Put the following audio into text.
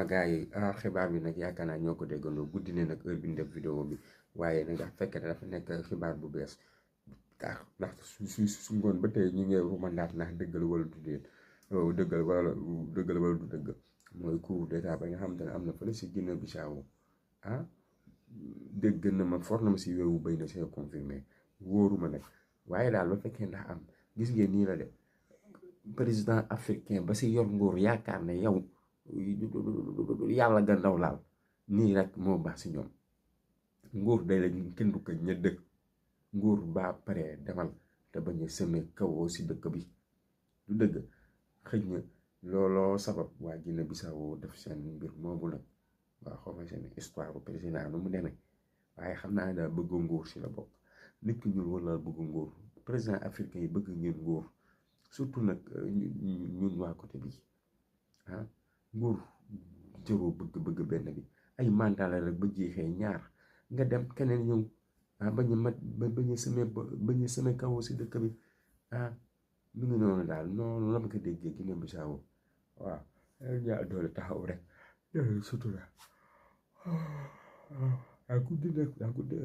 gars yi xibaar bi nag yaakaar naa ñoo ko déggandoo guddi ne nag heure bi ñu def vidéo bi waaye nag dafa fekk ne dafa nekk xibaar bu bees ndax su ngoon ba tey ñu ngi rumandaat ndax dëggal wala du dëggal wala du dëgg mooy coup d'état ba nga xamante ne am na fële si Guinée Bissau dégg na ma for na ma si weewu béy na see confirmé wóoruma nag waaye daal ba fekkee ndax am gis ngeen nii la de président africain ba si yor nguur yaakaar ne yow yàlla ga ndaw laal nii rek moo baax si ñoom nguur day la kenn du ko ñëdd nguur baa pare demal te bañ a seme kawoo si dëkk bi du dëgg xëj na looloo sabab waa Guinée Bissau def seen mbir moomu nag waa xaw ma seen histoire bu président nu mu demee waaye xam naa ne daal bëgg nguur si la bokk nit ki ñuul wala bëgg nguur président africain yi bëgg ngeen nguur surtout nag ñun waa côté bi nguur jëroo bëgg benn bi ay mandat la rek ba jeexee ñaar nga dem keneen ñëw bañ a seme kawoo si dëkk bi mu ngi noonu daal noonu la ma ko déggee Guinée Bissau waaw yaa doole taxaw rek sutura guddi nag guddi